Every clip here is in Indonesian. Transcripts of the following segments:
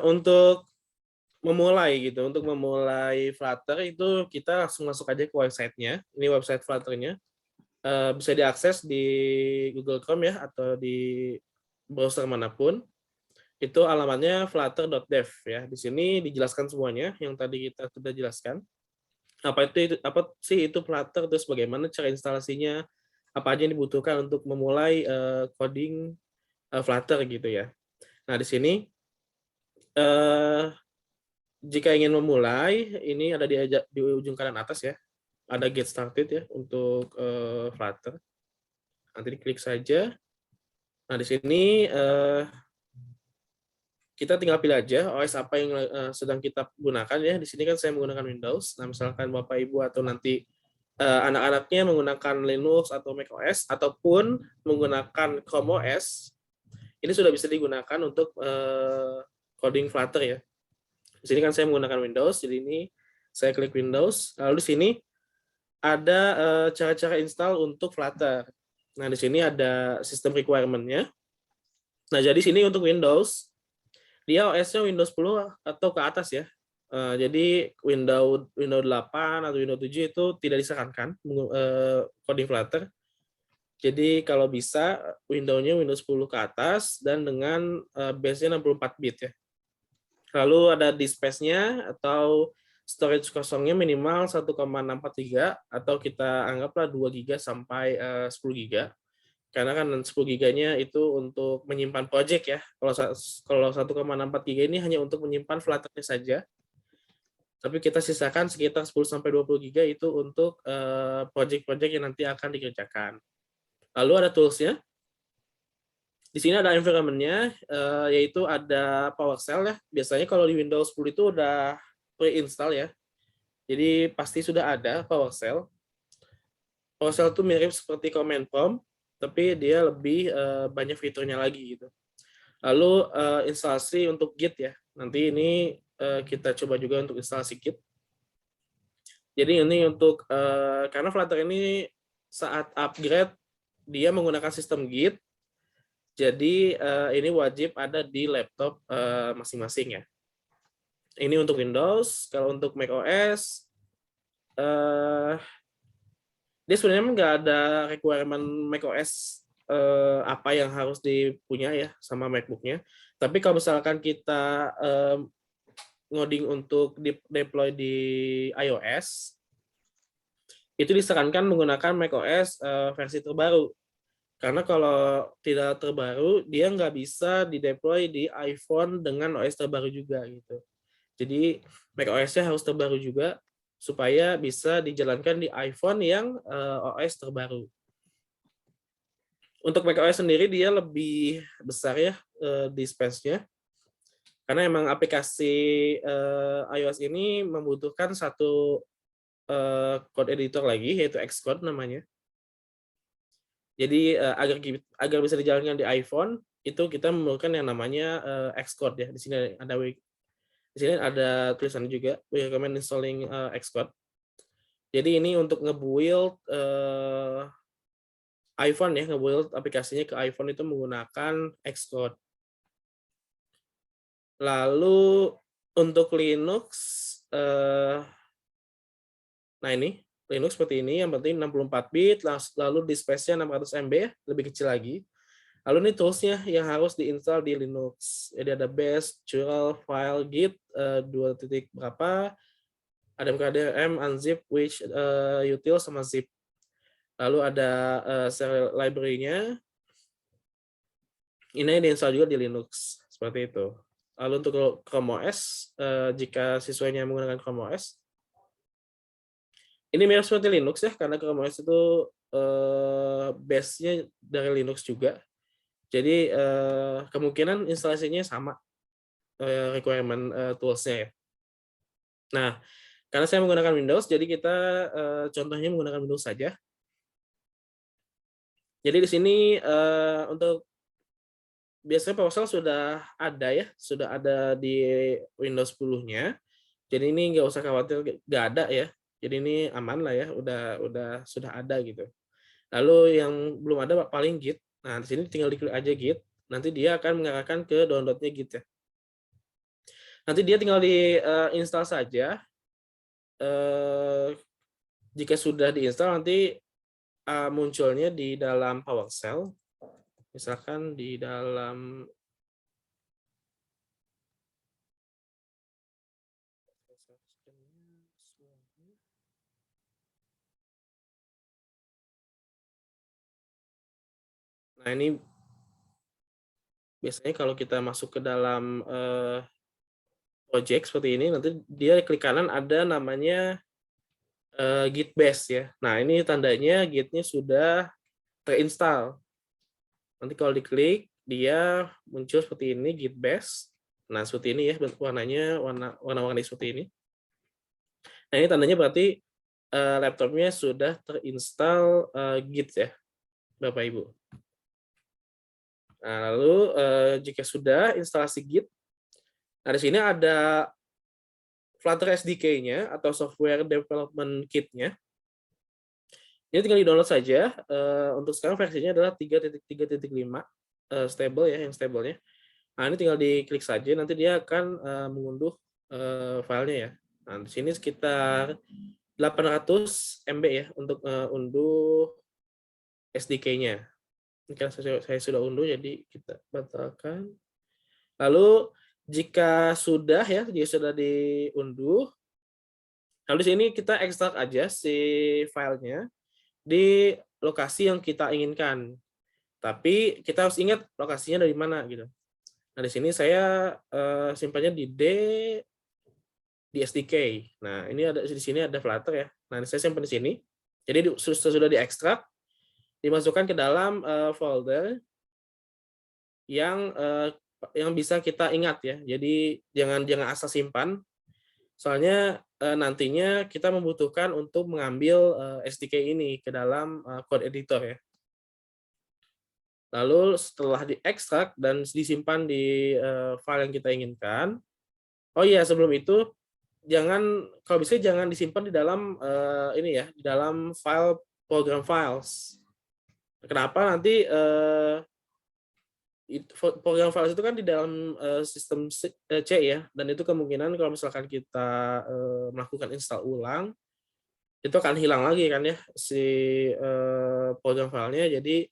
Untuk memulai gitu, untuk memulai Flutter itu kita langsung masuk aja ke website-nya. Ini website Flutter-nya, bisa diakses di Google Chrome ya, atau di browser manapun. Itu alamatnya flutter.dev ya. Di sini dijelaskan semuanya yang tadi kita sudah jelaskan. Apa sih itu Flutter, terus bagaimana cara instalasinya, apa aja yang dibutuhkan untuk memulai, coding, Flutter gitu ya. Nah di sini, eee jika ingin memulai, ini ada di ujung kanan atas ya, ada Get Started ya untuk, Flutter. Nanti diklik saja. Nah, di sini, kita tinggal pilih aja OS apa yang, sedang kita gunakan ya. Di sini kan saya menggunakan Windows. Nah, misalkan Bapak Ibu atau nanti, anak-anaknya menggunakan Linux atau macOS ataupun menggunakan Chrome OS, ini sudah bisa digunakan untuk, coding Flutter ya. Di sini kan saya menggunakan Windows, jadi ini saya klik Windows, lalu di sini ada, cara-cara install untuk Flutter. Nah, di sini ada sistem requirement-nya. Nah, jadi sini untuk Windows, dia OS-nya Windows 10 atau ke atas ya. Jadi Windows 8 atau Windows 7 itu tidak disarankan coding Flutter. Jadi kalau bisa Windows-nya Windows 10 ke atas dan dengan, base-nya 64 bit ya. Lalu ada disk space-nya atau storage kosongnya minimal 1,643 atau kita anggaplah 2 giga sampai 10 giga. Karena kan 10 giganya itu untuk menyimpan project ya. Kalau 1,64 giga ini hanya untuk menyimpan Flutter-nya saja. Tapi kita sisakan sekitar 10 sampai 20 giga itu untuk project-project yang nanti akan dikerjakan. Lalu ada tools-nya. Di sini ada environment-nya, yaitu ada PowerShell ya. Biasanya kalau di Windows 10 itu udah pre-install ya. Jadi pasti sudah ada PowerShell. PowerShell itu mirip seperti command prompt, tapi dia lebih banyak fiturnya lagi gitu. Lalu instalasi untuk Git ya. Nanti ini kita coba juga untuk instalasi Git. Jadi ini untuk karena Flutter ini saat upgrade dia menggunakan sistem Git. Jadi ini wajib ada di laptop masing-masing ya. Ini untuk Windows. Kalau untuk macOS, dia sebenarnya nggak ada requirement macOS apa yang harus dipunya ya sama MacBook-nya. Tapi kalau misalkan kita ngoding untuk deploy di iOS, itu disarankan menggunakan macOS versi terbaru. Karena kalau tidak terbaru, dia nggak bisa dideploy di iPhone dengan OS terbaru juga gitu. Jadi macOS-nya harus terbaru juga supaya bisa dijalankan di iPhone yang OS terbaru. Untuk macOS sendiri dia lebih besar ya di space-nya. Karena emang aplikasi iOS ini membutuhkan satu code editor lagi yaitu Xcode namanya. Jadi agar bisa dijalankan di iPhone itu kita memerlukan yang namanya Xcode ya. Di sini ada tulisan juga we recommend installing Xcode. Jadi ini untuk nge-build iPhone ya, nge-build aplikasinya ke iPhone itu menggunakan Xcode. Lalu untuk Linux, nah ini Linux seperti ini, yang penting 64 bit, lalu disk space-nya 600 MB ya, lebih kecil lagi. Lalu ini tools-nya yang harus diinstal di Linux. Jadi ada bash, curl, file, git, 2 titik berapa, ada mkdrm, unzip, which, util, sama zip. Lalu ada serial library-nya. Ini diinstal juga di Linux, seperti itu. Lalu untuk Chrome OS, jika siswanya menggunakan Chrome OS, ini mirip seperti Linux ya, karena Chrome OS itu base-nya dari Linux juga. Jadi kemungkinan instalasinya sama requirement tools-nya ya. Nah, karena saya menggunakan Windows, jadi kita contohnya menggunakan Windows saja. Jadi di sini untuk biasanya PowerShell sudah ada ya, sudah ada di Windows 10-nya. Jadi ini nggak usah khawatir nggak ada ya. Jadi ini aman lah ya, sudah ada gitu. Lalu yang belum ada paling Git. Nah, di sini tinggal diklik aja Git, nanti dia akan mengarahkan ke download-nya Git ya. Nanti dia tinggal di install saja. Jika sudah diinstal nanti munculnya di dalam PowerShell. Misalkan di dalam Nah, ini biasanya kalau kita masuk ke dalam project seperti ini, nanti dia klik kanan ada namanya Git Bash ya. Nah, ini tandanya Git-nya sudah terinstall. Nanti kalau diklik, dia muncul seperti ini, Git Bash. Nah, seperti ini ya, warnanya warna-warni seperti ini. Nah, ini tandanya berarti laptopnya sudah terinstall Git ya, Bapak Ibu. Nah, lalu jika sudah instalasi Git, nah di sini ada Flutter SDK-nya atau Software Development Kit-nya. Ini tinggal di-download saja. Untuk sekarang versinya adalah 3.3.5 stable ya, yang stable-nya. Nah, ini tinggal diklik saja, nanti dia akan mengunduh filenya ya. Nah, di sini sekitar 800 MB ya untuk unduh SDK-nya. Ini kan saya sudah unduh, jadi kita batalkan. Lalu jika sudah ya, jika sudah diunduh, lalu di sini kita ekstrak aja si filenya di lokasi yang kita inginkan. Tapi kita harus ingat lokasinya dari mana gitu. Nah, di sini saya simpannya di SDK. Nah, ini ada di sini ada Flutter ya. Nah, saya simpan di sini. Jadi sudah diekstrak, dimasukkan ke dalam folder yang bisa kita ingat ya. Jadi jangan asal simpan. Soalnya nantinya kita membutuhkan untuk mengambil SDK ini ke dalam code editor ya. Lalu setelah diekstrak dan disimpan di file yang kita inginkan, oh iya sebelum itu kalau bisa jangan disimpan di dalam ini ya, di dalam file program files. Kenapa? Nanti program files itu kan di dalam sistem C ya, dan itu kemungkinan kalau misalkan kita melakukan install ulang, itu akan hilang lagi kan ya si program filenya. Jadi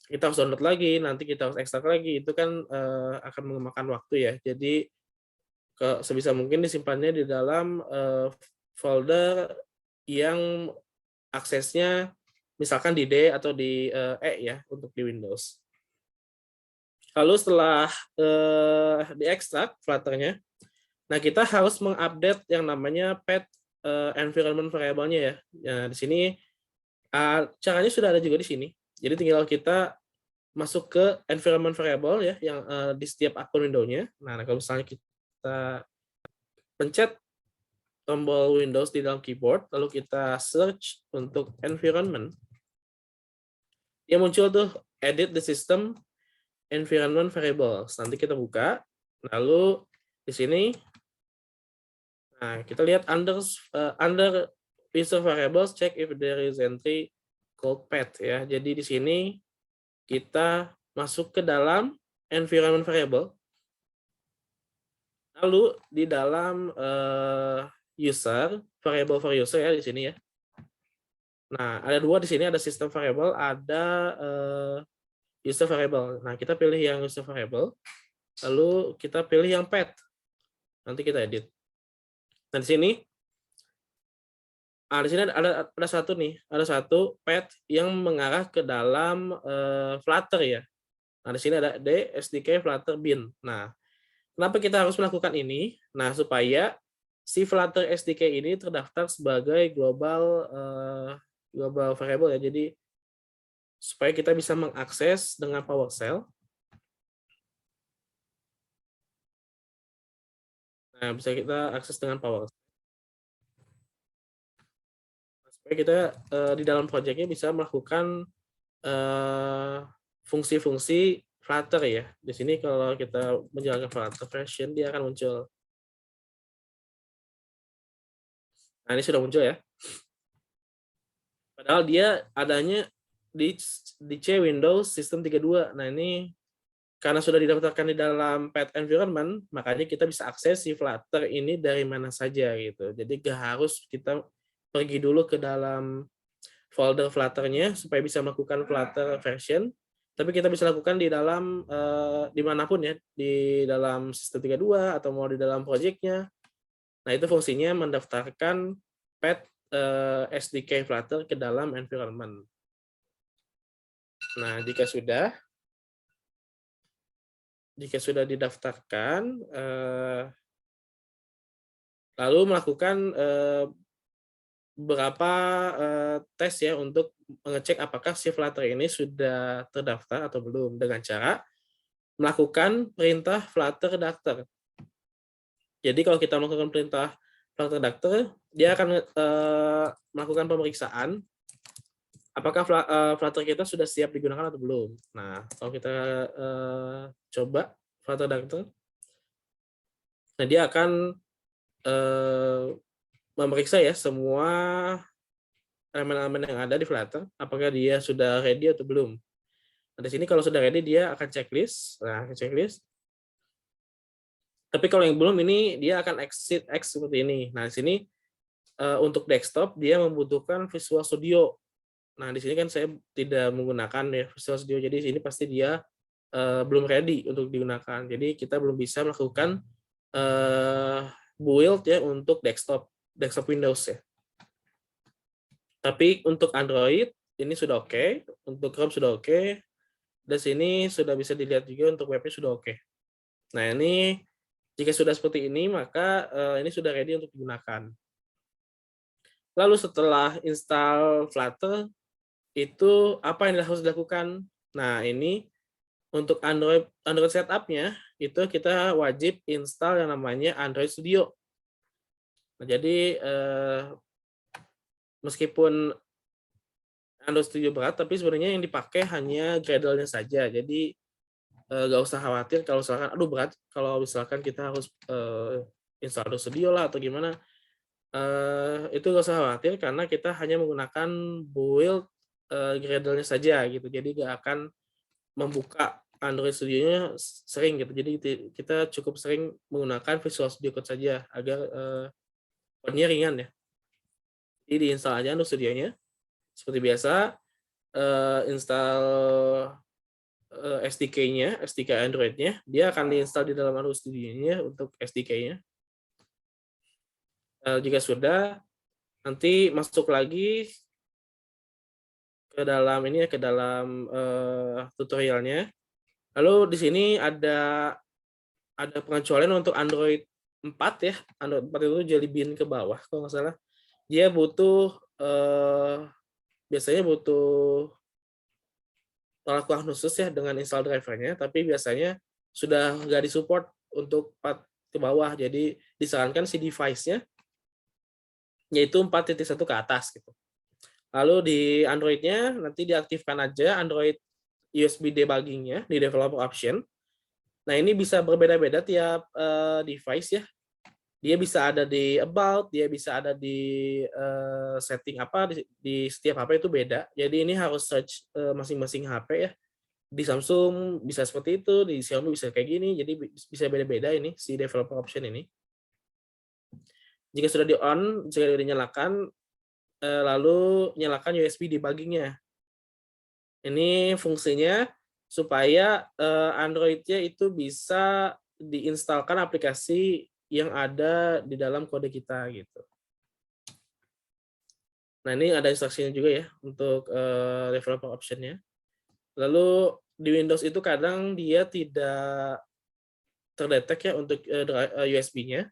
kita harus download lagi, nanti kita harus ekstrak lagi, itu kan akan memakan waktu ya. Jadi sebisa mungkin disimpannya di dalam folder yang aksesnya misalkan di D atau di E ya untuk di Windows. Lalu setelah diekstrak Flutter-nya, nah kita harus mengupdate yang namanya pet environment variable-nya ya. Nah, di sini caranya sudah ada juga di sini. Jadi tinggal kita masuk ke environment variable ya yang di setiap akun Windows-nya. Nah, kalau misalnya kita pencet tombol Windows di dalam keyboard, lalu kita search untuk environment, dia muncul tuh edit the system environment variables. Nanti kita buka, lalu di sini, nah kita lihat under user variables, check if there is entry called pet ya. Jadi di sini kita masuk ke dalam environment variable, lalu di dalam user variable for user ya di sini ya. Nah ada dua di sini, ada system variable, ada user variable. Nah kita pilih yang user variable, lalu kita pilih yang pet. Nanti kita edit. Nah di sini ada satu nih, ada satu pet yang mengarah ke dalam Flutter ya. Nah di sini ada D SDK Flutter bin. Nah kenapa kita harus melakukan ini? Nah supaya si Flutter SDK ini terdaftar sebagai global variable ya. Jadi supaya kita bisa mengakses dengan PowerShell. Nah bisa kita akses dengan PowerShell. Supaya kita di dalam projectnya bisa melakukan fungsi-fungsi Flutter ya. Di sini kalau kita menjalankan Flutter version, dia akan muncul. Nah, ini sudah muncul ya. Padahal dia adanya di C Windows System 32. Nah, ini karena sudah didaftarkan di dalam pet environment, makanya kita bisa akses si Flutter ini dari mana saja gitu. Jadi nggak harus kita pergi dulu ke dalam folder Flutter-nya supaya bisa melakukan Flutter version, tapi kita bisa lakukan di dalam dimanapun ya, di dalam sistem 32 atau mau di dalam project-nya. Nah, itu fungsinya mendaftarkan pet SDK Flutter ke dalam environment. Nah, jika sudah didaftarkan, lalu melakukan beberapa tes ya untuk mengecek apakah si Flutter ini sudah terdaftar atau belum dengan cara melakukan perintah Flutter Daftar. Jadi kalau kita melakukan perintah Flutter Daftar, dia akan melakukan pemeriksaan apakah Flutter kita sudah siap digunakan atau belum. Nah, kalau kita coba Flutter Daftar, nah dia akan memeriksa ya semua elemen-elemen yang ada di Flutter, apakah dia sudah ready atau belum. Nah, di sini kalau sudah ready, dia akan checklist. Nah, checklist. Tapi kalau yang belum, ini dia akan exit X seperti ini. Nah, di sini untuk desktop, dia membutuhkan Visual Studio. Nah, di sini kan saya tidak menggunakan ya Visual Studio, jadi di sini pasti dia belum ready untuk digunakan. Jadi kita belum bisa melakukan build ya untuk desktop Windows ya. Tapi untuk Android ini sudah oke, untuk Chrome sudah oke, dan sini sudah bisa dilihat juga untuk webnya sudah oke. Nah, ini jika sudah seperti ini, maka ini sudah ready untuk digunakan. Lalu setelah install Flutter, itu apa yang harus dilakukan? Nah, ini untuk Android setup-nya, itu kita wajib install yang namanya Android Studio. Nah, jadi meskipun Android Studio berat, tapi sebenarnya yang dipakai hanya Gradle-nya saja. Jadi nggak usah khawatir kalau misalkan, aduh berat, kalau misalkan kita harus install Android Studio lah atau gimana. Itu nggak usah khawatir karena kita hanya menggunakan build Gradle-nya saja gitu. Jadi nggak akan membuka Android Studio-nya sering gitu. Jadi kita cukup sering menggunakan Visual Studio Code saja agar code-nya ringan ya. Jadi diinstal aja Android Studio-nya. Seperti biasa, install SDK-nya, SDK Android-nya, dia akan diinstal di dalam Android Studio-nya untuk SDK-nya. Jika sudah, nanti masuk lagi ke dalam ini ya, ke dalam tutorialnya. Lalu di sini ada pengecualian untuk Android 4 ya. Android 4 itu Jelly Bean ke bawah kalau nggak salah. Dia butuh biasanya butuh pengakuan khusus ya dengan install drivernya, tapi biasanya sudah nggak disupport untuk 4 ke bawah. Jadi disarankan si device-nya yaitu 4.1 ke atas gitu. Lalu di Android-nya nanti diaktifkan aja Android USB debugging-nya di developer option. Nah, ini bisa berbeda-beda tiap device ya. Dia bisa ada di about, dia bisa ada di setting apa di setiap HP itu beda. Jadi ini harus search masing-masing HP ya. Di Samsung bisa seperti itu, di Xiaomi bisa kayak gini. Jadi bisa beda-beda ini si developer option ini. Jika sudah di on, jika sudah dinyalakan, lalu nyalakan USB debugging-nya. Ini fungsinya supaya Android-nya itu bisa diinstalkan aplikasi yang ada di dalam kode kita gitu. Nah, ini ada instruksinya juga ya untuk developer option-nya. Lalu di Windows itu kadang dia tidak terdetek ya untuk USB-nya.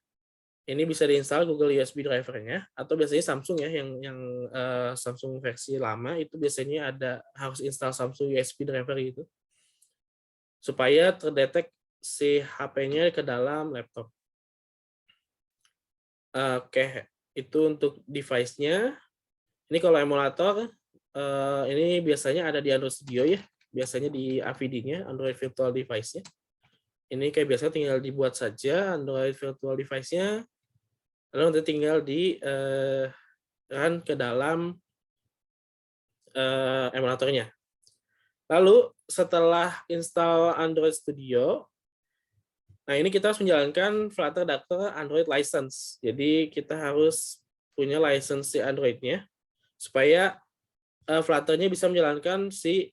Ini bisa diinstal Google USB driver-nya, atau biasanya Samsung ya, yang Samsung versi lama itu biasanya harus install Samsung USB driver gitu, supaya terdetek si HP-nya ke dalam laptop. Oke, itu untuk device-nya. Ini kalau emulator, ini biasanya ada di Android Studio ya, biasanya di AVD-nya, Android Virtual Device-nya. Ini kayak biasa tinggal dibuat saja Android Virtual Device-nya, lalu nanti tinggal di run ke dalam emulatornya. Lalu setelah install Android Studio, nah ini kita harus menjalankan Flutter Dactyl Android License. Jadi kita harus punya license si Android-nya supaya Flutter-nya bisa menjalankan si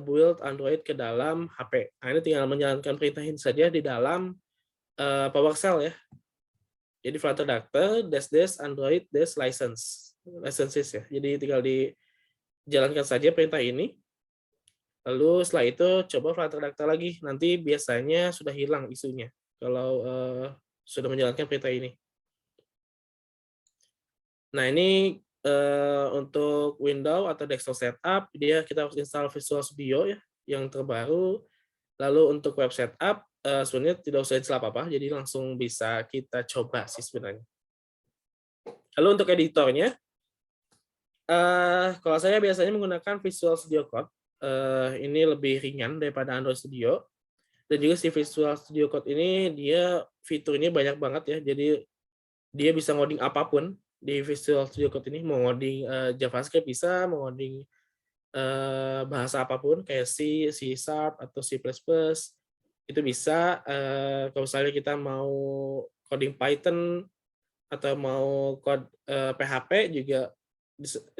build Android ke dalam HP. Nah, ini tinggal menjalankan perintah ini saja di dalam PowerShell ya. Jadi Flutter Dactyl dash Android dash licenses ya. Jadi tinggal dijalankan saja perintah ini. Lalu setelah itu coba Flutter Dactyl lagi. Nanti biasanya sudah hilang isunya kalau sudah menjalankan perintah ini. Nah ini untuk Windows atau desktop setup, kita harus install Visual Studio ya yang terbaru. Lalu untuk web setup sebenarnya tidak usah install apa-apa, jadi langsung bisa kita coba sih sebenarnya. Lalu untuk editornya, kalau saya biasanya menggunakan Visual Studio Code. Ini lebih ringan daripada Android Studio. Dan juga si Visual Studio Code ini dia fiturnya banyak banget ya. Jadi dia bisa ngoding apapun di Visual Studio Code ini. Mau ngoding JavaScript bisa, mau ngoding bahasa apapun kayak C, C#, atau C++. Itu bisa. Kalau misalnya kita mau coding Python atau mau code PHP juga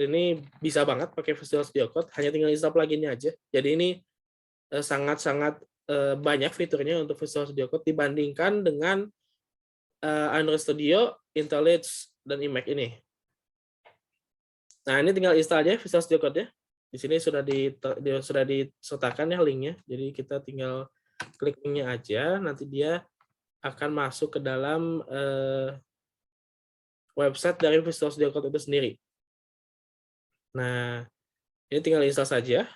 ini bisa banget pakai Visual Studio Code, hanya tinggal install pluginnya aja. Jadi ini sangat-sangat banyak fiturnya untuk Visual Studio Code dibandingkan dengan Android Studio, IntelliJ, dan Emacs ini. Nah, ini tinggal install aja Visual Studio Code-nya. Di sini sudah disertakan ya linknya. Jadi kita tinggal klik linknya aja, nanti dia akan masuk ke dalam website dari Visual Studio Code itu sendiri. Nah, ini tinggal install saja.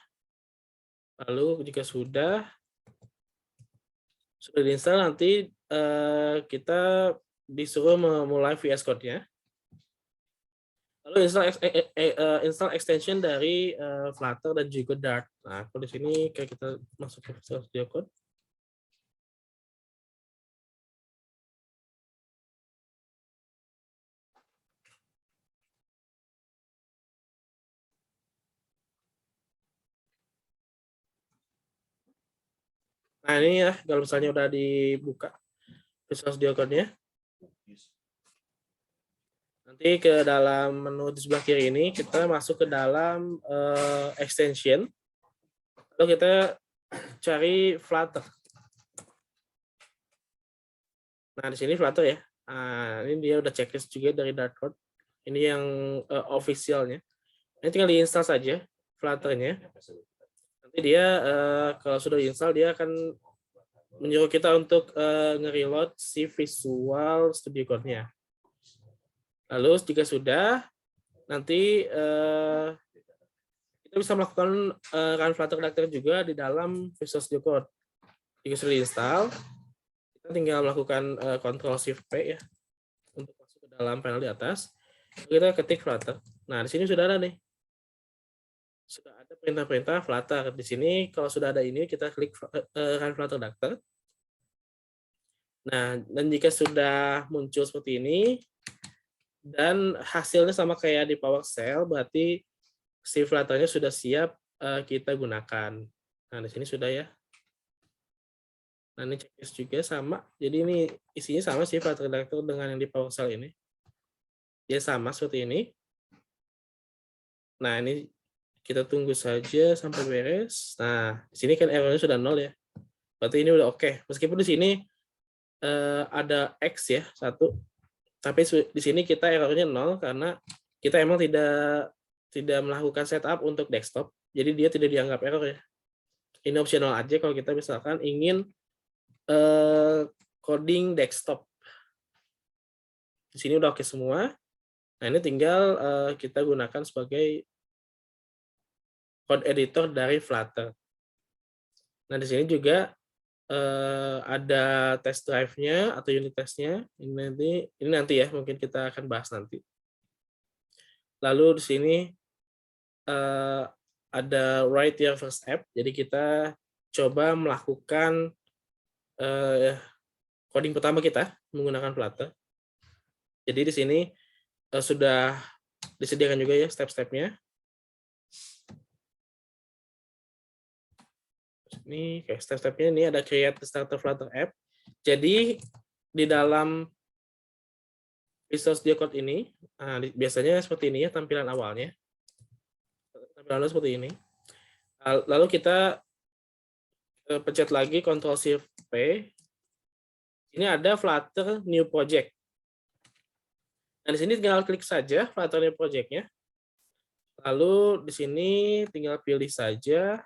Lalu jika sudah diinstal, nanti kita disuruh memulai VS Code-nya. Lalu install extension dari Flutter dan juga Dart. Nah, kalau di sini kayak kita masuk ke Visual Studio Code. Nah, ini ya, kalau misalnya udah dibuka Visual Studio Code-nya. Nanti ke dalam menu di sebelah kiri ini, kita masuk ke dalam extension. Lalu kita cari Flutter. Nah, di sini Flutter ya. Nah, ini dia udah checklist juga dari Dartcode. Ini yang officialnya. Ini tinggal diinstal saja Flutter-nya. Nanti dia kalau sudah diinstal, dia akan menyuruh kita untuk nge-reload si Visual Studio Code-nya. Lalu jika sudah, nanti kita bisa melakukan run Flutter Dactyl juga di dalam Visual Studio Code. Jika sudah diinstal, kita tinggal melakukan Ctrl+Shift+P ya untuk masuk ke dalam panel di atas. Kita ketik Flutter. Nah, di sini sudah ada nih. Sudah ada perintah-perintah Flutter. Di sini kalau sudah ada ini, kita klik run Flutter Dactyl. Nah, dan jika sudah muncul seperti ini, dan hasilnya sama kayak di PowerShell, berarti si Flutter-nya sudah siap kita gunakan. Nah, di sini sudah ya. Nah, ini checklist juga sama. Jadi ini isinya sama sih Flutter Dactyl dengan yang di PowerShell ini. Dia sama seperti ini. Nah, ini kita tunggu saja sampai beres. Nah, di sini kan errornya sudah 0 ya. Berarti ini udah oke. Meskipun di sini ada X ya, 1. Tapi di sini kita errornya 0 karena kita emang tidak melakukan setup untuk desktop. Jadi dia tidak dianggap error ya. Ini optional aja kalau kita misalkan ingin coding desktop. Di sini udah oke semua. Nah, ini tinggal kita gunakan sebagai code editor dari Flutter. Nah, di sini juga ada test drive-nya atau unit test-nya. Ini nanti ya, mungkin kita akan bahas nanti. Lalu di sini ada write your first app. Jadi kita coba melakukan coding pertama kita menggunakan Flutter. Jadi di sini sudah disediakan juga ya step-stepnya. Ini kayak step-stepnya ini ada create the starter Flutter app. Jadi di dalam Visual Studio Code ini, biasanya seperti ini ya tampilan awalnya. Tampilan awalnya seperti ini. Lalu kita pencet lagi Ctrl Shift P. Ini ada Flutter New Project. Nah, di sini tinggal klik saja Flutter New Project-nya. Lalu di sini tinggal pilih saja.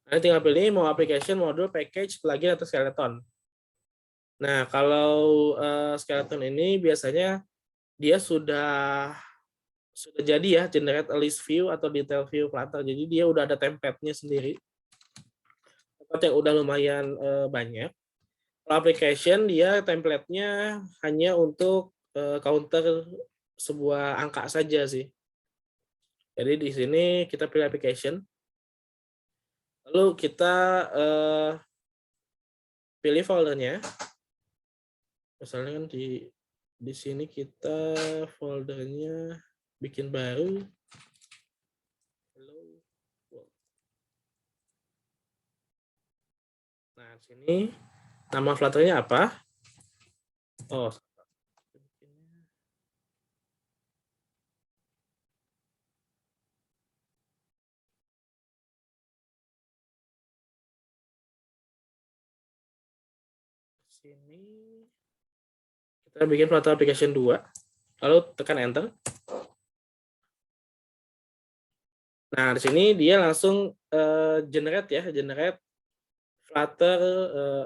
Nah, tinggal pilih mau application, module, package, plugin, atau skeleton. Nah, kalau skeleton ini biasanya dia sudah jadi ya, generate a list view atau detail view Flutter. Jadi dia udah ada template-nya sendiri. Template yang udah lumayan banyak. Kalau application dia template-nya hanya untuk counter sebuah angka saja sih. Jadi di sini kita pilih application. Lalu kita pilih foldernya. Misalnya kan di sini kita foldernya bikin baru. Nah, di sini nama Flutter-nya apa? Oh, sini kita bikin Flutter application 2, lalu tekan enter. Nah, di sini dia langsung generate Flutter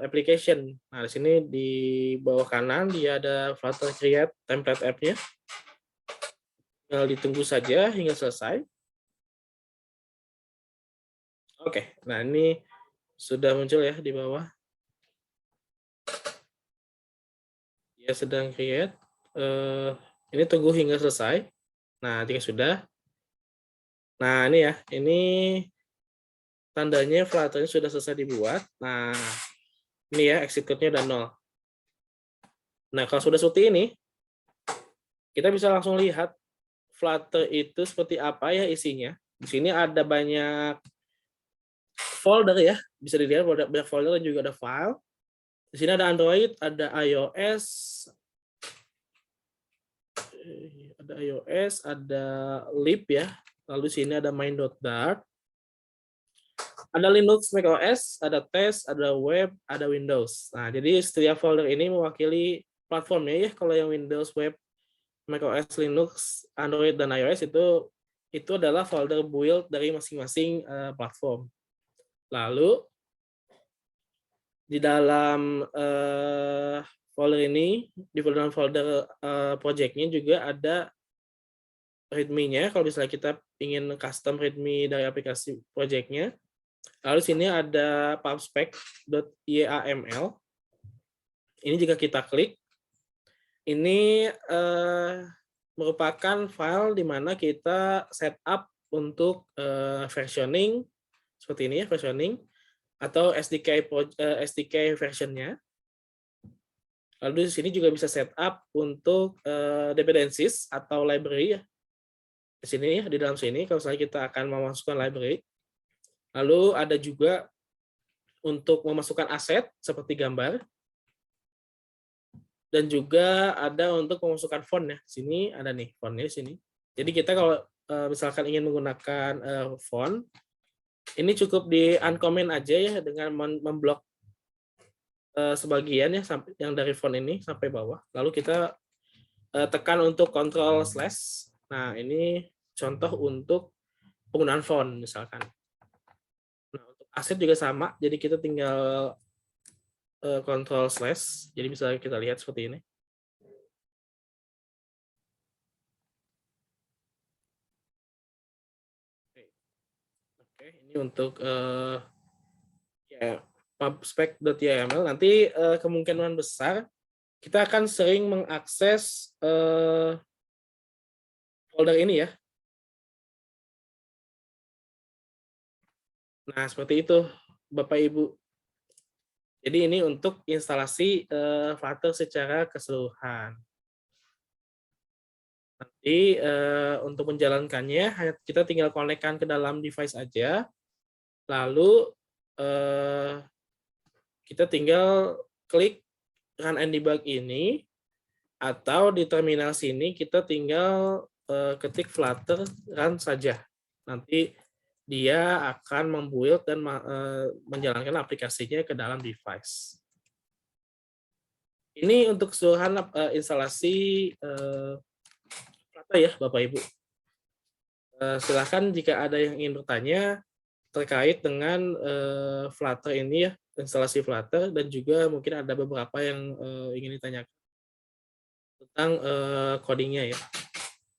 application. Nah, di sini di bawah kanan dia ada Flutter create template app-nya. Tinggal ditunggu saja hingga selesai. Oke, nah ini sudah muncul ya di bawah. Dia sedang create. Ini tunggu hingga selesai. Nah, jika sudah. Nah, ini ya. Ini tandanya Flutter-nya sudah selesai dibuat. Nah, ini ya, exit code-nya udah 0. Nah, kalau sudah seperti ini, kita bisa langsung lihat Flutter itu seperti apa ya isinya. Di sini ada banyak folder ya. Bisa dilihat banyak folder dan juga ada file. Di sini ada Android, ada iOS, ada lib ya. Lalu di sini ada main.dart. Ada Linux, macOS, ada test, ada web, ada Windows. Nah, jadi setiap folder ini mewakili platformnya ya. Kalau yang Windows, web, macOS, Linux, Android, dan iOS itu adalah folder build dari masing-masing platform. Lalu di dalam folder ini, di dalam folder project-nya juga ada readme-nya. Kalau misalnya kita ingin custom readme dari aplikasi project-nya. Lalu sini ada pubspec.yaml. Ini jika kita klik, ini merupakan file di mana kita setup untuk versioning seperti ini ya, versioning atau SDK versionnya. Lalu di sini juga bisa setup untuk dependencies atau library ya. Di sini ya, di dalam sini kalau misalnya kita akan memasukkan library. Lalu ada juga untuk memasukkan aset seperti gambar. Dan juga ada untuk memasukkan font ya. Di sini ada nih fontnya di sini. Jadi kita kalau misalkan ingin menggunakan font, ini cukup di uncomment aja ya dengan memblok sebagian ya sampai yang dari font ini sampai bawah. Lalu kita tekan untuk Ctrl/. Nah, ini contoh untuk penggunaan font misalkan. Nah, untuk aset juga sama, jadi kita tinggal Ctrl/. Jadi bisa kita lihat seperti ini. Oke, ini untuk ya pubspec.yml. Nanti kemungkinan besar kita akan sering mengakses folder ini ya. Nah, seperti itu Bapak Ibu. Jadi ini untuk instalasi Flutter secara keseluruhan. Nanti Jadi untuk menjalankannya kita tinggal konekkan ke dalam device aja, lalu kita tinggal klik run and debug ini, atau di terminal sini kita tinggal ketik Flutter run saja. Nanti dia akan membuild dan menjalankan aplikasinya ke dalam device. Ini untuk keseluruhan instalasi Flutter ya, Bapak Ibu. Silakan jika ada yang ingin bertanya terkait dengan Flutter ini ya, instalasi Flutter, dan juga mungkin ada beberapa yang ingin ditanyakan tentang codingnya ya.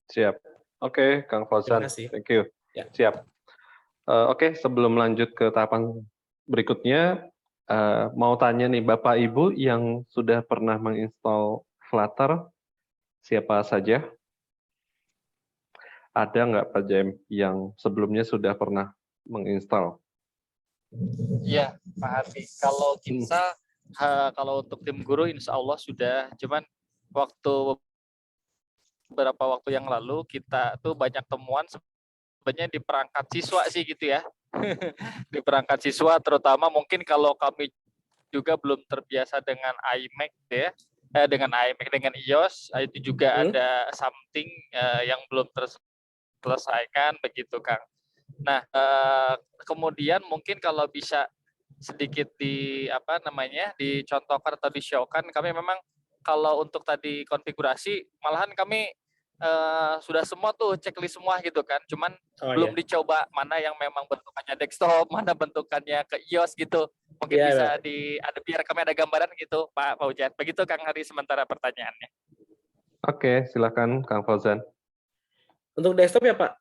Siap. Oke, Kang Fauzan. Terima kasih. Thank you. Ya. Siap. Oke, sebelum lanjut ke tahapan berikutnya, mau tanya nih, Bapak Ibu yang sudah pernah menginstal Flutter, siapa saja? Ada nggak Pak Jem yang sebelumnya sudah pernah menginstal? Iya, Pak Hardi. Kalau kita, kalau untuk tim guru, insya Allah sudah. Cuman beberapa waktu yang lalu kita tuh banyak temuan sebenarnya di perangkat siswa sih gitu ya. Di perangkat siswa, terutama mungkin kalau kami juga belum terbiasa dengan iMac ya. Dengan iMac, dengan iOS, itu juga ada something yang belum terselesaikan begitu, Kang. Nah, kemudian mungkin kalau bisa sedikit dicontohkan atau di-show-kan, kami memang kalau untuk tadi konfigurasi, malahan kami sudah semua tuh checklist semua gitu kan, cuman belum dicoba mana yang memang bentukannya desktop, mana bentukannya ke iOS gitu. Mungkin bisa biar kami ada gambaran gitu, Pak Fauzan. Begitu Kang Hari sementara pertanyaannya. Oke, silakan Kang Fauzan. Untuk desktop ya Pak?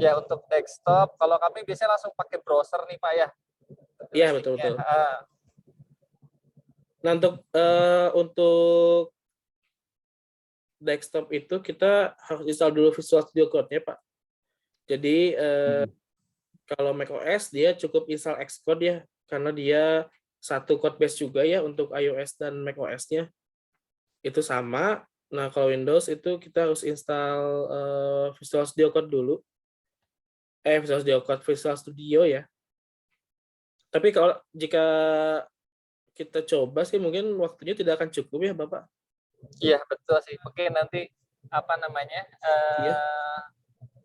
Ya, untuk desktop, kalau kami biasanya langsung pakai browser nih Pak ya. Iya, betul-betul. Nah, untuk desktop itu kita harus install dulu Visual Studio Code-nya Pak. Jadi kalau macOS dia cukup install Xcode ya, karena dia satu code base juga ya untuk iOS dan macOS-nya. Itu sama. Nah, kalau Windows itu kita harus install Visual Studio Code dulu. Visual Studio ya. Tapi kalau jika kita coba sih mungkin waktunya tidak akan cukup ya Bapak. Iya, betul sih. Mungkin nanti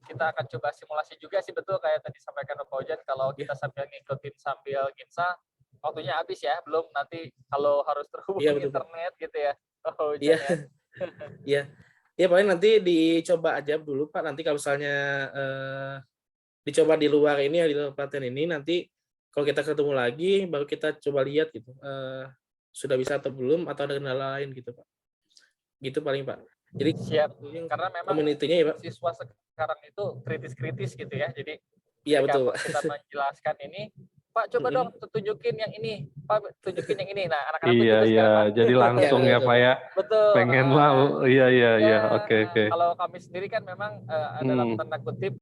kita akan coba simulasi juga sih, betul kayak tadi sampaikan Pak Fauzan, kalau kita sambil ngikutin sambil ginsa, waktunya habis ya, belum nanti kalau harus terhubung internet gitu ya. Iya. Iya. Ya paling nanti dicoba aja dulu Pak, nanti kalau misalnya dicoba di luar ini ya, di luar pelatihan ini, nanti kalau kita ketemu lagi baru kita coba lihat gitu. Sudah bisa atau belum, atau ada kendala lain gitu Pak. Gitu paling Pak. Jadi siap, karena memang community-nya ya Pak, siswa sekarang itu kritis-kritis gitu ya. Jadi iya betul Pak. Kita menjelaskan ini, Pak coba dong tunjukin yang ini, Pak tunjukin yang ini. Nah, anak-anak iya, jadi langsung ya Pak ya. Betul. Pengen lah, iya, oke. Kalau kami sendiri kan memang dalam tanda kutip